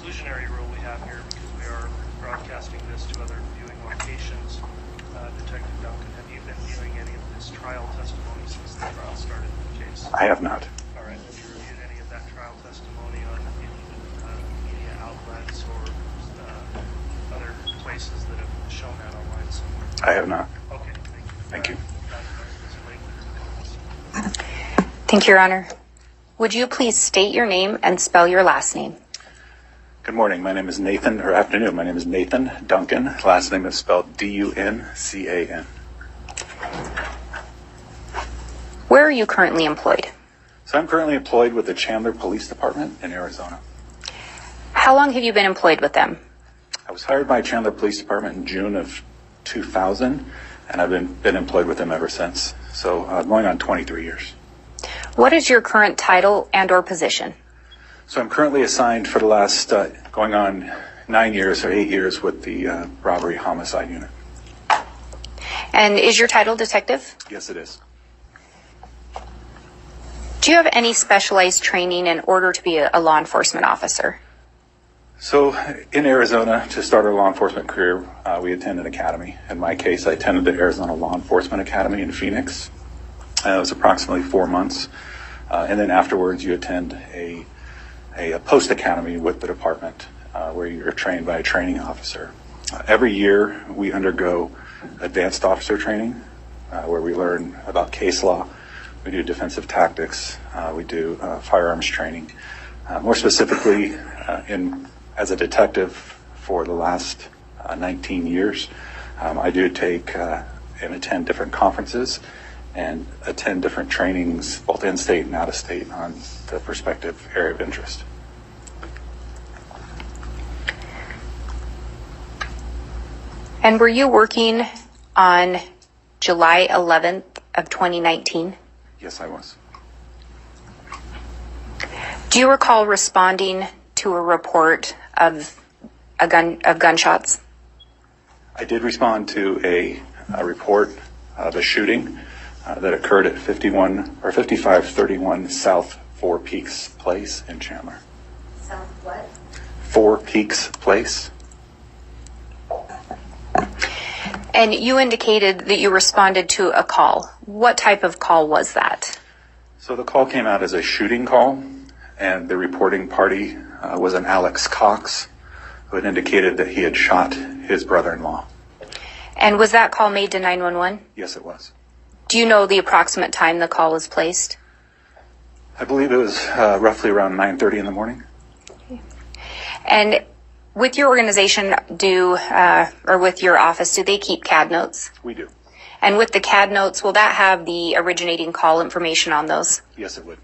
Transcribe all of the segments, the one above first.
exclusionary rule we have here, because we are broadcasting this to other viewing locations. Detective Duncan, have you been viewing any of this trial testimony since the trial started in the case? I have not. All right. Have you reviewed any of that trial testimony on any media outlets or other places that have shown that online somewhere? I have not. Okay. Thank you. Thank you, Your Honor. Would you please state your name and spell your last name? Good morning. My name is Nathan, or afternoon. My name is Nathan Duncan. Last name is spelled D-U-N-C-A-N. Where are you currently employed? So I'm currently employed with the Chandler Police Department in Arizona. How long have you been employed with them? I was hired by Chandler Police Department in June of 2000, and I've been employed with them ever since. So going on 23 years. What is your current title and or position? So I'm currently assigned for the last going on 9 years or 8 years with the robbery homicide unit. And is your title detective? Yes, it is. Do you have any specialized training in order to be a law enforcement officer? So in Arizona, to start our law enforcement career, we attend an academy. In my case, I attended the Arizona Law Enforcement Academy in Phoenix. It was approximately 4 months. And then afterwards, you attend a post-academy with the department where you're trained by a training officer. Every year, we undergo advanced officer training where we learn about case law. We do defensive tactics. We do firearms training. More specifically, as a detective for the last 19 years, I do take and attend different conferences and attend different trainings, both in-state and out-of-state, on the prospective area of interest. And were you working on July 11th of 2019? Yes, I was. Do you recall responding to a report of gunshots? I did respond to a report of a shooting that occurred at 5531 South Four Peaks Place in Chandler. South what? Four Peaks Place. And you indicated that you responded to a call. What type of call was that? So the call came out as a shooting call, and the reporting party was an Alex Cox, who had indicated that he had shot his brother-in-law. And was that call made to 911? Yes, it was. Do you know the approximate time the call was placed? I believe it was roughly around 9:30 in the morning. Okay. And with your organization, or with your office, do they keep CAD notes? We do. And with the CAD notes, will that have the originating call information on those? Yes, it would.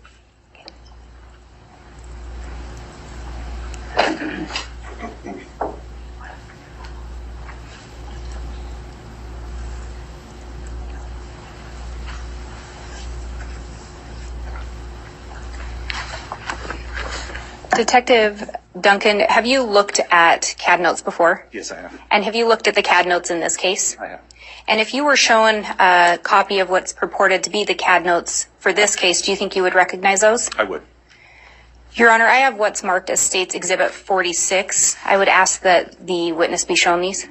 Detective Duncan, have you looked at CAD notes before? Yes, I have. And have you looked at the CAD notes in this case? I have. And if you were shown a copy of what's purported to be the CAD notes for this case, do you think you would recognize those? I would. Your Honor, I have what's marked as State's Exhibit 46. I would ask that the witness be shown these.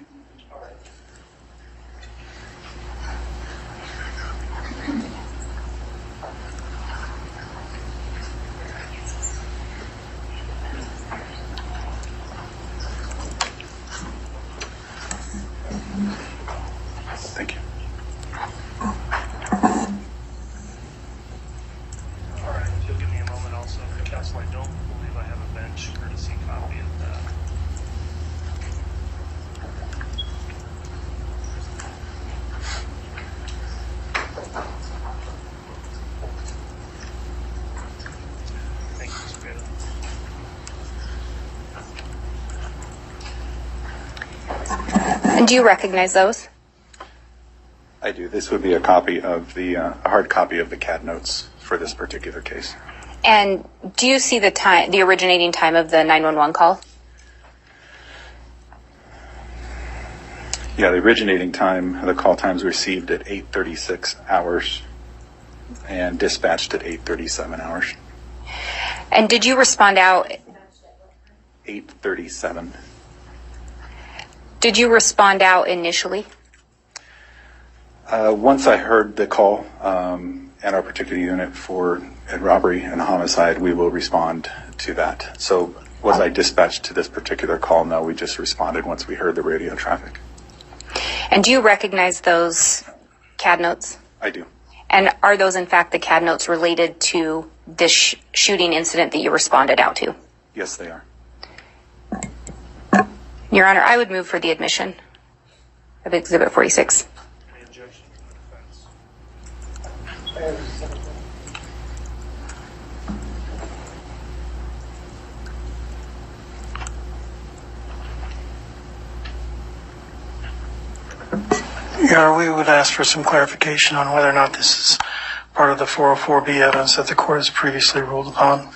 Thank you. All right, if you'll give me a moment also, Counsel, I don't believe I have a bench courtesy copy of that. Thank you, Mr. Bailey. And do you recognize those? I do. This would be a copy of a hard copy of the CAD notes for this particular case. And do you see the originating time of the 911 call? Yeah, the originating time, the call times received at 8:36 hours and dispatched at 8:37 hours. And did you respond out? 8:37. Did you respond out initially? Once I heard the call and our particular unit for robbery and homicide, we will respond to that. So was I dispatched to this particular call? No, we just responded once we heard the radio traffic. And do you recognize those CAD notes? I do. And are those in fact the CAD notes related to this shooting incident that you responded out to? Yes, they are. Your Honor, I would move for the admission of Exhibit 46. Any objection from the defense? Your Honor, we would ask for some clarification on whether or not this is part of the 404B evidence that the court has previously ruled upon.